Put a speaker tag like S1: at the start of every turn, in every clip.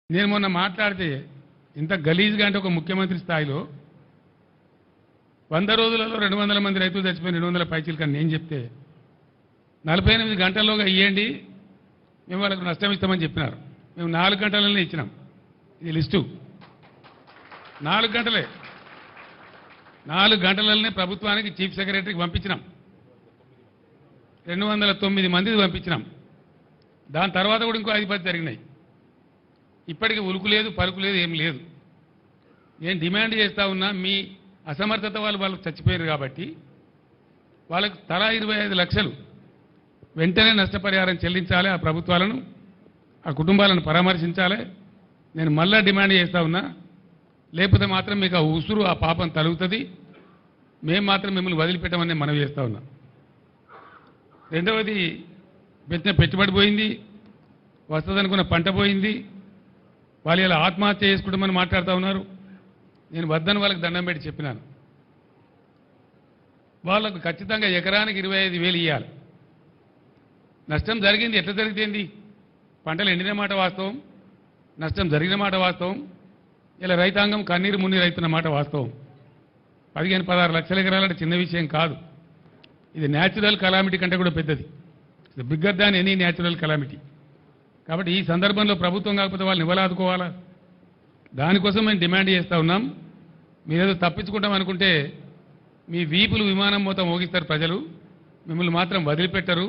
S1: నేను మొన్న మాట్లాడితే ఇంత గలీజ్గా అంటే ఒక ముఖ్యమంత్రి స్థాయిలో 100 రోజులలో 200 మంది రైతులు చచ్చిపోయిన 200 పైచీలు కానీ నేను చెప్తే 48 గంటల్లోగా ఇవ్వండి మేము వాళ్ళకు నష్టం ఇస్తామని చెప్పినారు. మేము 4 గంటలనే ఇచ్చినాం. ఇది లిస్టు 4 గంటలే 4 గంటలనే ప్రభుత్వానికి చీఫ్ సెక్రటరీకి పంపించినాం. 209 మందికి పంపించినాం. దాని తర్వాత కూడా ఇంకో 5-10 జరిగినాయి. ఇప్పటికీ ఉలుకు లేదు, పలుకు లేదు, ఏం లేదు. నేను డిమాండ్ చేస్తా ఉన్నా, మీ అసమర్థత వాళ్ళు చచ్చిపోయారు కాబట్టి వాళ్ళకు తలా 25 లక్షలు వెంటనే నష్టపరిహారం చెల్లించాలి. ఆ ప్రభుత్వాలను, ఆ కుటుంబాలను పరామర్శించాలి. నేను మళ్ళా డిమాండ్ చేస్తా ఉన్నా. లేకపోతే మాత్రం మీకు ఆ ఉసురు, ఆ పాపం తలుగుతుంది. మేము మాత్రం మిమ్మల్ని వదిలిపెట్టమని మనవి చేస్తా ఉన్నా. రెండవది, పెట్టిన పెట్టుబడి పోయింది, వస్తుందనుకున్న పంట పోయింది. వాళ్ళు ఇలా ఆత్మహత్య చేసుకుంటామని మాట్లాడుతూ ఉన్నారు. నేను వద్దని వాళ్ళకి దండం పెట్టి చెప్పినాను. వాళ్ళకు ఖచ్చితంగా ఎకరానికి 25,000 ఇవ్వాలి. నష్టం జరిగింది, ఎట్లా జరిగింది? పంటలు ఎండిన మాట వాస్తవం, నష్టం జరిగిన మాట వాస్తవం. ఇలా రైతాంగం కన్నీరు మున్నీరు అవుతున్న మాట వాస్తవం. 15-16 లక్షల ఎకరాలంటే చిన్న విషయం కాదు. ఇది న్యాచురల్ కలామిటీ కంటే కూడా పెద్దది. Bigger than any natural calamity. కాబట్టి ఈ సందర్భంలో ప్రభుత్వం కాకపోతే వాళ్ళని ఇవ్వలాదుకోవాలా? దానికోసం మేము డిమాండ్ చేస్తూ ఉన్నాం. మీరేదో తప్పించుకుంటాం అనుకుంటే మీ వీపులు విమానం మొత్తం మోగిస్తారు ప్రజలు, మిమ్మల్ని మాత్రం వదిలిపెట్టరు.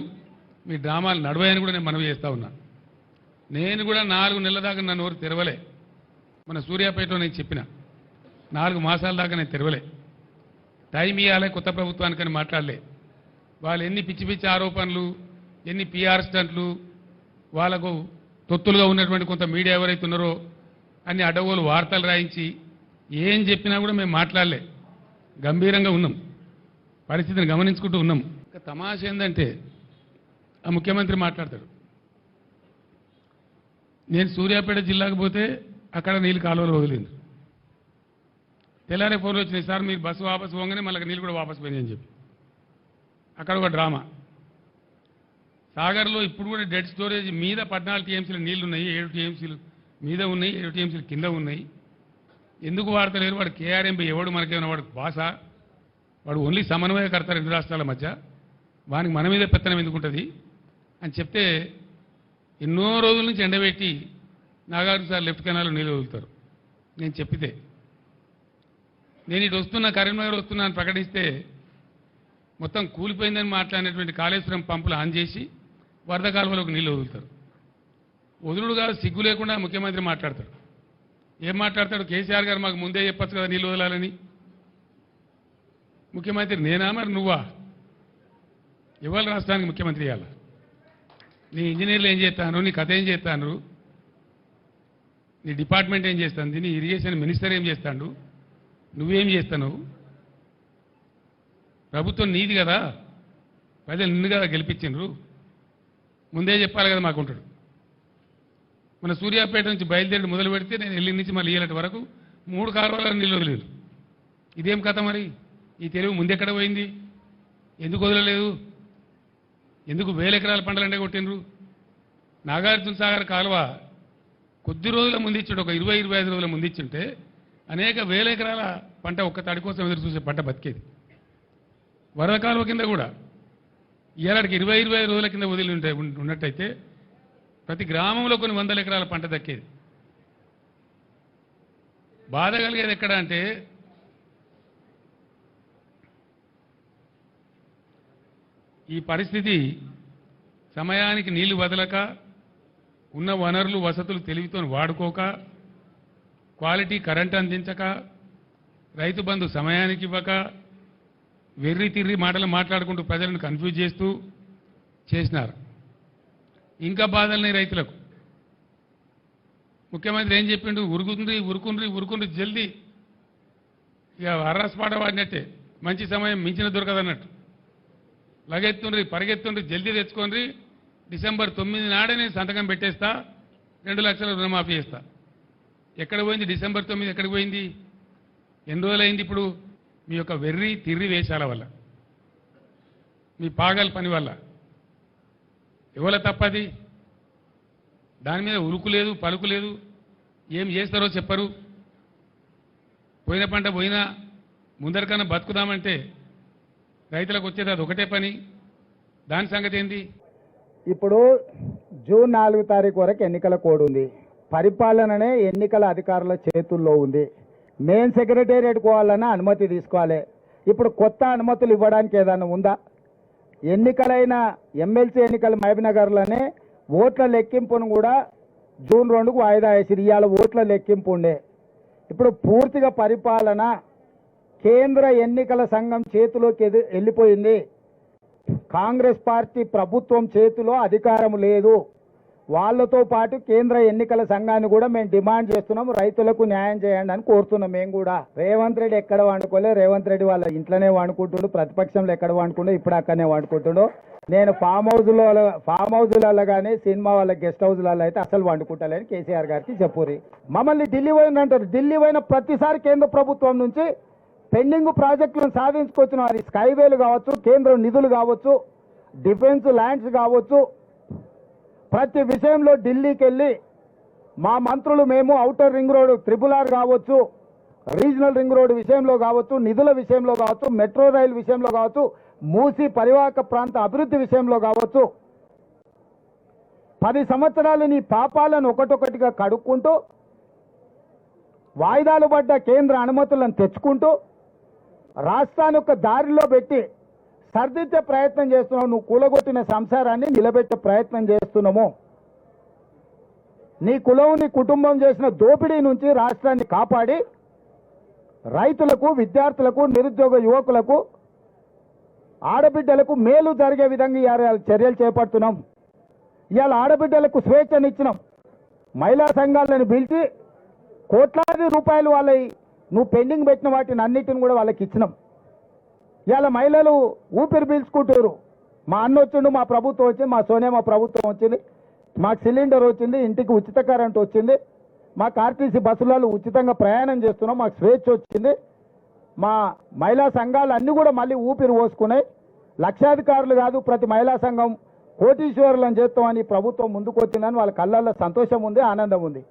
S1: మీ డ్రామాలు నడవాయని కూడా నేను మనవి చేస్తూ ఉన్నా. నేను కూడా 4 నెలల దాకా నా నోరు తెరవలే. మన సూర్యాపేటలో నేను చెప్పిన 4 మాసాల దాకా నేను తెరవలే. టైం ఇవ్వాలి కొత్త ప్రభుత్వానికని మాట్లాడలే. వాళ్ళు ఎన్ని పిచ్చి పిచ్చి ఆరోపణలు, ఎన్ని పిఆర్ స్టంట్లు, వాళ్ళకు తొత్తులుగా ఉన్నటువంటి కొంత మీడియా ఎవరైతే ఉన్నారో అన్ని అడ్డగోలు వార్తలు రాయించి ఏం చెప్పినా కూడా మేము మాట్లాడలే. గంభీరంగా ఉన్నాం, పరిస్థితిని గమనించుకుంటూ ఉన్నాం. ఇక తమాష ఏంటంటే ఆ ముఖ్యమంత్రి మాట్లాడతాడు. నేను సూర్యాపేట జిల్లాకు పోతే అక్కడ నీళ్ళు కాలువలు వదిలింది. తెల్లారే ఫోన్లు వచ్చినాయి, సార్ మీరు బస్సు వాపసు పోగానే మళ్ళీ నీళ్ళు కూడా వాపసు పోయినాయి అని చెప్పి. అక్కడ ఒక డ్రామా. సాగర్లో ఇప్పుడు కూడా డెడ్ స్టోరేజ్ మీద 14 టీఎంసీల నీళ్లు ఉన్నాయి, 7 టీఎంసీలు మీద ఉన్నాయి, 7 టీఎంసీలు కింద ఉన్నాయి. ఎందుకు వాడతలేరు? వాడు కేఆర్ఎంపీ ఎవడు మనకేమైనా వాడు బాసా? వాడు ఓన్లీ సమన్వయకర్త 2 రాష్ట్రాల మధ్య. వానికి మన మీద పెత్తనం ఎందుకుంటుంది అని చెప్తే ఎన్నో రోజుల నుంచి ఎండబెట్టి నాగార్జున సార్ లెఫ్ట్ కెనాల్లో నీళ్ళు వదులుతారు. నేను చెప్పితే నేను ఇటు వస్తున్నా, కరీంనగర్ వస్తున్నా అని ప్రకటిస్తే మొత్తం కూలిపోయిందని మాట్లాడినటువంటి కాళేశ్వరం పంపులు ఆన్ చేసి వరద కాలువలోకి నీళ్ళు వదులుతారు. వదులుడు కాదు, సిగ్గు లేకుండా ముఖ్యమంత్రి మాట్లాడతాడు. ఏం మాట్లాడతాడు? కేసీఆర్ గారు మాకు ముందే చెప్పచ్చు కదా నీళ్ళు వదలాలని. ముఖ్యమంత్రి నేనా మరి నువ్వా? ఇవాళ రాష్ట్రానికి ముఖ్యమంత్రి ఇవ్వాల. నీ ఇంజనీర్లు ఏం చేస్తాను, నీ కథ ఏం చేస్తాను, నీ డిపార్ట్మెంట్ ఏం చేస్తుంది, నీ ఇరిగేషన్ మినిస్టర్ ఏం చేస్తాడు, నువ్వేం చేస్తావు? ప్రభుత్వం నీది కదా, ప్రజలు నిన్ను కదా గెలిపించిండ్రు, ముందే చెప్పాలి కదా మాకుంటాడు. మన సూర్యాపేట నుంచి బయలుదేరి మొదలు పెడితే నేను ఎల్లి నుంచి మళ్ళీ ఇయ్యలటి వరకు 3 కాలువల నీళ్ళు వదిలేదు. ఇదేం కథ మరి? ఈ తెలుగు ముందెక్కడ పోయింది? ఎందుకు వదలలేదు? ఎందుకు 1000 ఎకరాల పంటలంటే కొట్టిండ్రు? నాగార్జున సాగర్ కాలువ కొద్ది రోజుల ముందిచ్చాడు, ఒక 20-25 రోజుల ముందిచ్చుంటే అనేక 1000 ఎకరాల పంట ఒక్క తడి కోసం ఎదురు చూసే పంట బతికేది. వరద కాలువ కింద కూడా ఇలాంటికి 20-25 రోజుల కింద వదిలి ఉన్నట్టయితే ప్రతి గ్రామంలో కొన్ని 100 ఎకరాల పంట దక్కేది. బాధ కలిగేది ఎక్కడ అంటే ఈ పరిస్థితి సమయానికి నీళ్లు వదలక, ఉన్న వనరులు వసతులు తెలివితో వాడుకోక, క్వాలిటీ కరెంట్ అందించక, రైతు బంధు సమయానికి ఇవ్వక, వెర్రి తిర్రి మాటలు మాట్లాడుకుంటూ ప్రజలను కన్ఫ్యూజ్ చేస్తూ చేసినారు. ఇంకా బాధల్ని రైతులకు. ముఖ్యమంత్రి ఏం చెప్పిండు? ఉరుకుండ్రి జల్దీ. ఇక అర్రస్పాట వాడినట్టే, మంచి సమయం మించిన దొరకదన్నట్టు. లగెత్తుండ్రి, పరిగెత్తుండ్రి, జల్దీ తెచ్చుకోండి, డిసెంబర్ 9 నాడే నేను సంతకం పెట్టేస్తా, 2 లక్షల రుణమాఫీ చేస్తా. ఎక్కడ పోయింది డిసెంబర్ 9? ఎక్కడికి పోయింది? ఎన్ని రోజులైంది? ఇప్పుడు మీ యొక్క వెర్రి తిర్రి వేషాల వల్ల, మీ పాగల్ పని వల్ల. ఎవల తప్పది? దాని మీద ఉరుకు లేదు, పలుకు లేదు. ఏం చేస్తారో చెప్పరు. పోయిన పంట పోయినా ముందరికన్నా బతుకుదామంటే రైతులకు వచ్చేది అది ఒకటే పని. దాని సంగతి ఏంది?
S2: ఇప్పుడు జూన్ 4 తారీఖు వరకు ఎన్నికల కోడ్ ఉంది. పరిపాలననే ఎన్నికల అధికారుల చేతుల్లో ఉంది. మెయిన్ సెక్రటేరియట్ పోవాలన్నా అనుమతి తీసుకోవాలి. ఇప్పుడు కొత్త అనుమతులు ఇవ్వడానికి ఏదైనా ఉందా? ఎన్నికలైన ఎమ్మెల్సీ ఎన్నికల మహబూబ్నగర్లోనే ఓట్ల లెక్కింపును కూడా జూన్ 2కు వాయిదా వేసి ఇవాళ ఓట్ల లెక్కింపు ఉండే. ఇప్పుడు పూర్తిగా పరిపాలన కేంద్ర ఎన్నికల సంఘం చేతిలోకి వెళ్ళిపోయింది. కాంగ్రెస్ పార్టీ ప్రభుత్వం చేతిలో అధికారం లేదు. వాళ్ళతో పాటు కేంద్ర ఎన్నికల సంఘాన్ని కూడా మేము డిమాండ్ చేస్తున్నాం, రైతులకు న్యాయం చేయండి అని కోరుతున్నాం. మేము కూడా రేవంత్ రెడ్డి ఎక్కడ వండుకోలే, రేవంత్ రెడ్డి వాళ్ళ ఇంట్లోనే వండుకుంటుడు, ప్రతిపక్షంలో ఎక్కడ వండుకుంటూ ఇప్పుడు అక్కడనే వండుకుంటుడు. నేను ఫామ్ హౌస్లలో కానీ సినిమా వాళ్ళ గెస్ట్ హౌస్లలో అయితే అసలు వండుకుంటలేని కేసీఆర్ గారికి చెప్పురి. మమ్మల్ని ఢిల్లీ పోయినంటారు. ఢిల్లీ పోయిన ప్రతిసారి కేంద్ర ప్రభుత్వం నుంచి పెండింగ్ ప్రాజెక్టులను సాధించుకొచ్చిన వారి స్కైవేలు కావచ్చు, కేంద్ర నిధులు కావచ్చు, డిఫెన్స్ ల్యాండ్స్ కావచ్చు, ప్రతి విషయంలో ఢిల్లీకి వెళ్ళి మా మంత్రులు మేము ఔటర్ రింగ్ రోడ్ RRR కావచ్చు, రీజనల్ రింగ్ రోడ్ విషయంలో కావచ్చు, నిధుల విషయంలో కావచ్చు, మెట్రో రైలు విషయంలో కావచ్చు, మూసి పరివాహక ప్రాంత అభివృద్ధి విషయంలో కావచ్చు 10 సంవత్సరాలు నీ పాపాలను ఒకటొకటిగా కడుక్కుంటూ వాయిదాలు పడ్డ కేంద్ర అనుమతులను తెచ్చుకుంటూ రాష్ట్రాన్ని ఒక దారిలో పెట్టి సర్దిద్దే ప్రయత్నం చేస్తున్నావు. నువ్వు కూలగొట్టిన సంసారాన్ని నిలబెట్టే ప్రయత్నం చేస్తున్నాము. నీ కులం నీ కుటుంబం చేసిన దోపిడీ నుంచి రాష్ట్రాన్ని కాపాడి రైతులకు, విద్యార్థులకు, నిరుద్యోగ యువకులకు, ఆడబిడ్డలకు మేలు జరిగే విధంగా ఇవాళ చర్యలు చేపడుతున్నాం. ఇవాళ ఆడబిడ్డలకు స్వేచ్ఛనిచ్చినాం. మహిళా సంఘాలను పిలిచి కోట్లాది రూపాయలు వాళ్ళ నువ్వు పెండింగ్ పెట్టిన వాటిని అన్నిటిని కూడా వాళ్ళకి ఇచ్చినాం. ఇవాళ మహిళలు ఊపిరి పీల్చుకుంటారు. మా అన్న వచ్చిండు, మా ప్రభుత్వం వచ్చింది, మా సోనియా ప్రభుత్వం వచ్చింది, మాకు సిలిండర్ వచ్చింది, ఇంటికి ఉచిత కరెంట్ వచ్చింది, మాకు ఆర్టీసీ బస్సులలో ఉచితంగా ప్రయాణం చేస్తున్నాం, మాకు స్వేచ్ఛ వచ్చింది. మా మహిళా సంఘాలు అన్నీ కూడా మళ్ళీ ఊపిరి పోసుకున్నాయి. లక్షాధికారులు కాదు, ప్రతి మహిళా సంఘం కోటీశ్వరులను చేస్తామని ప్రభుత్వం ముందుకు వచ్చిందని వాళ్ళ కళ్ళల్లో సంతోషం ఉంది, ఆనందం ఉంది.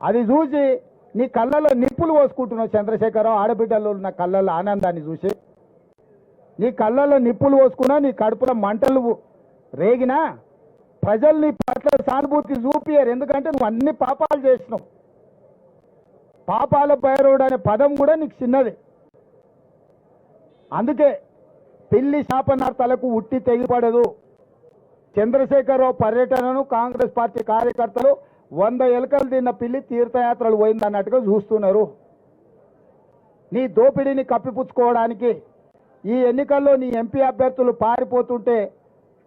S2: అది చూసి నీ కళ్ళల్లో నిప్పులు పోసుకుంటున్నావు చంద్రశేఖరరావు. ఆడబిడ్డల్లో ఉన్న కళ్ళల్లో ఆనందాన్ని చూసి నీ కళ్ళల్లో నిప్పులు పోసుకున్నా, నీ కడుపులో మంటలు రేగినా ప్రజలు నీ పట్ల సానుభూతి చూపియరు. ఎందుకంటే నువ్వు అన్ని పాపాలు చేసినావు. పాపాల భైరవుడు అనే పదం కూడా నీకు చిన్నది. అందుకే పిల్లి శాపనార్థాలకు ఉట్టి తెగిపడదు. చంద్రశేఖరరావు పర్యటనను కాంగ్రెస్ పార్టీ కార్యకర్తలు 100 ఎలుకలు తిన్న పిల్లి తీర్థయాత్రలు పోయిందన్నట్టుగా చూస్తున్నారు. నీ దోపిడీని కప్పిపుచ్చుకోవడానికి ఈ ఎన్నికల్లో నీ ఎంపీ అభ్యర్థులు పారిపోతుంటే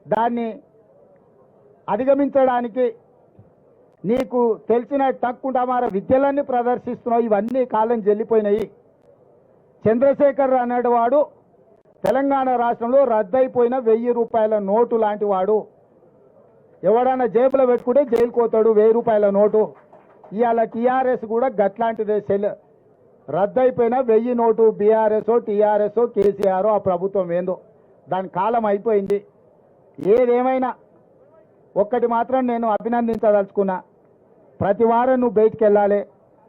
S2: దాన్ని అధిగమించడానికి నీకు తెలిసిన తక్కుంటమార విద్యలన్నీ ప్రదర్శిస్తున్నావు. ఇవన్నీ కాలం చెల్లిపోయినాయి. చంద్రశేఖర్ అనేవాడు తెలంగాణ రాష్ట్రంలో రద్దయిపోయిన 1000 రూపాయల నోటు లాంటి వాడు. ఎవడన్నా జేబులో పెట్టుకుంటే జైలుకు పోతాడు. 1000 రూపాయల నోటు. ఇవాళ టీఆర్ఎస్ కూడా గట్లాంటిదే. రద్దయిపోయిన 1000 నోటు. బీఆర్ఎస్, టీఆర్ఎస్, కేసీఆర్, ఆ ప్రభుత్వం ఏందో దాని కాలం అయిపోయింది. ఏదేమైనా ఒక్కటి మాత్రం నేను అభినందించదలుచుకున్నా. ప్రతి వారం నువ్వు బయటికి వెళ్ళాలి,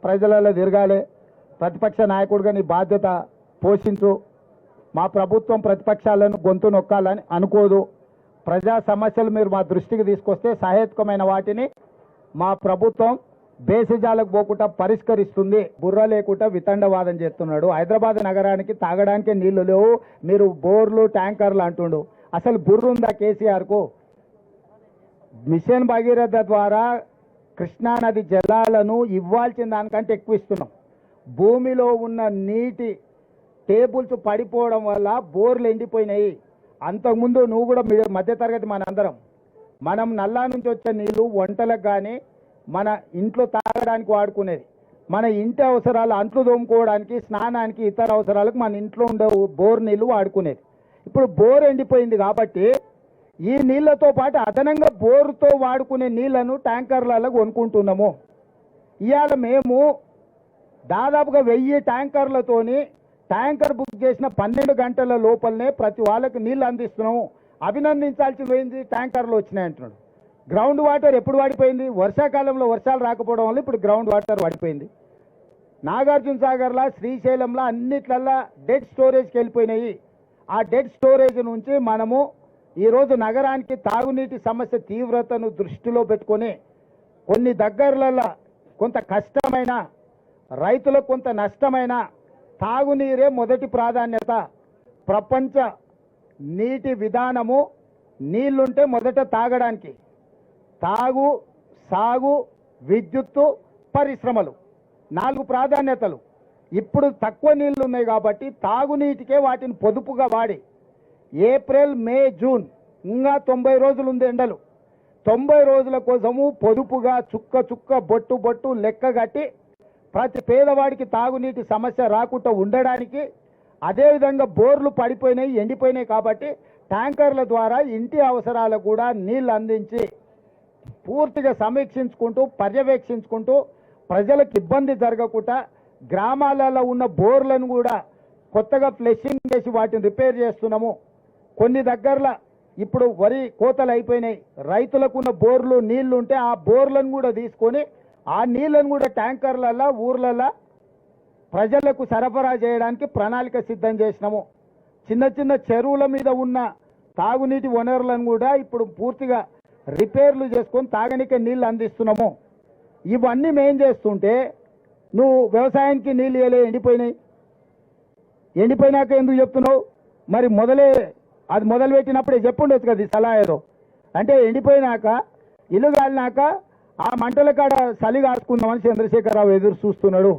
S2: ప్రజలలో తిరగాలి, ప్రతిపక్ష నాయకుడిగా నీ బాధ్యత పోషించు. మా ప్రభుత్వం ప్రతిపక్షాలను గొంతు నొక్కాలని అనుకోదు. ప్రజా సమస్యలు మీరు మా దృష్టికి తీసుకొస్తే సహేతుకమైన వాటిని మా ప్రభుత్వం బేసిజాలకు పోకుండా పరిష్కరిస్తుంది. బుర్ర లేకుండా వితండవాదం చేస్తున్నాడు. హైదరాబాద్ నగరానికి తాగడానికి నీళ్లు లేవు, మీరు బోర్లు ట్యాంకర్లు అంటుండు. అసలు బుర్ర ఉందా కేసీఆర్కు? మిషన్ భగీరథ ద్వారా కృష్ణానది జలాలను ఇవ్వాల్సిన దానికంటే ఎక్కువ ఇస్తున్నాం. భూమిలో ఉన్న నీటి టేబుల్స్ పడిపోవడం వల్ల బోర్లు ఎండిపోయినాయి. అంతకుముందు నువ్వు కూడా మధ్యతరగతి మనం నల్లా నుంచి వచ్చే నీళ్లు వంటలకు కానీ మన ఇంట్లో తాగడానికి వాడుకునేది. మన ఇంటి అవసరాలు, అంట్లు తోముకోవడానికి, స్నానానికి, ఇతర అవసరాలకు మన ఇంట్లో ఉండే బోర్ నీళ్లు వాడుకునేది. ఇప్పుడు బోర్ ఎండిపోయింది కాబట్టి ఈ నీళ్లతో పాటు అదనంగా బోరుతో వాడుకునే నీళ్లను ట్యాంకర్లలో కొనుక్కుంటున్నాము. ఇవాళ మేము దాదాపుగా 1000 ట్యాంకర్లతోని ట్యాంకర్ బుక్ చేసిన 12 గంటల లోపలనే ప్రతి వాళ్ళకి నీళ్లు అందిస్తున్నాము. అభినందించాల్సి పోయింది. ట్యాంకర్లు వచ్చినాయి అంటున్నాడు. గ్రౌండ్ వాటర్ ఎప్పుడు పడిపోయింది? వర్షాకాలంలో వర్షాలు రాకపోవడం వల్ల ఇప్పుడు గ్రౌండ్ వాటర్ పడిపోయింది. నాగార్జున సాగర్లా, శ్రీశైలంలా అన్నిట్లల్లా డెడ్ స్టోరేజ్కి వెళ్ళిపోయినాయి. ఆ డెడ్ స్టోరేజ్ నుంచి మనము ఈరోజు నగరానికి తాగునీటి సమస్య తీవ్రతను దృష్టిలో పెట్టుకొని కొన్ని దగ్గరలలో కొంత కష్టమైన, రైతులకు కొంత నష్టమైన తాగునీరే మొదటి ప్రాధాన్యత. ప్రపంచ నీటి విధానము నీళ్లుంటే మొదట తాగడానికి, తాగు, సాగు, విద్యుత్తు, పరిశ్రమలు 4 ప్రాధాన్యతలు. ఇప్పుడు తక్కువ నీళ్లు ఉన్నాయి కాబట్టి తాగునీటికే వాటిని పొదుపుగా వాడి ఏప్రిల్, మే, జూన్ ఇంకా 90 రోజులు ఉంది ఎండలు. 90 రోజుల కోసము పొదుపుగా చుక్క చుక్క, బొట్టు బొట్టు లెక్క కట్టి ప్రతి పేదవాడికి తాగునీటి సమస్య రాకుండా ఉండడానికి, అదేవిధంగా బోర్లు పడిపోయినాయి, ఎండిపోయినాయి కాబట్టి ట్యాంకర్ల ద్వారా ఇంటి అవసరాలకు కూడా నీళ్లు అందించి పూర్తిగా సమీక్షించుకుంటూ, పర్యవేక్షించుకుంటూ ప్రజలకు ఇబ్బంది జరగకుండా గ్రామాలలో ఉన్న బోర్లను కూడా కొత్తగా ఫ్లెషింగ్ చేసి వాటిని రిపేర్ చేస్తున్నాము. కొన్ని దగ్గరలో ఇప్పుడు వరి కోతలు అయిపోయినాయి, రైతులకు ఉన్న బోర్లు నీళ్లు ఉంటే ఆ బోర్లను కూడా తీసుకొని ఆ నీళ్లను కూడా ట్యాంకర్లలో ఊర్లలో ప్రజలకు సరఫరా చేయడానికి ప్రణాళిక సిద్ధం చేసినాము. చిన్న చిన్న చెరువుల మీద ఉన్న తాగునీటి వనరులను కూడా ఇప్పుడు పూర్తిగా రిపేర్లు చేసుకొని తాగనికే నీళ్లు అందిస్తున్నాము. ఇవన్నీ మేం చేస్తుంటే నువ్వు వ్యవసాయానికి నీళ్ళు ఇవ్వలే, ఎండిపోయినాయి. ఎండిపోయినాక ఎందుకు చెప్తున్నావు? మరి అది మొదలు పెట్టినప్పుడే చెప్పుండొచ్చు కదా, ఈ సలహా ఏదో. అంటే ఎండిపోయినాక, ఇల్లు కాలినాక ఆ మంటల కాడ చలి కాసుకుందామని చంద్రశేఖరరావు ఎదురు చూస్తున్నాడు.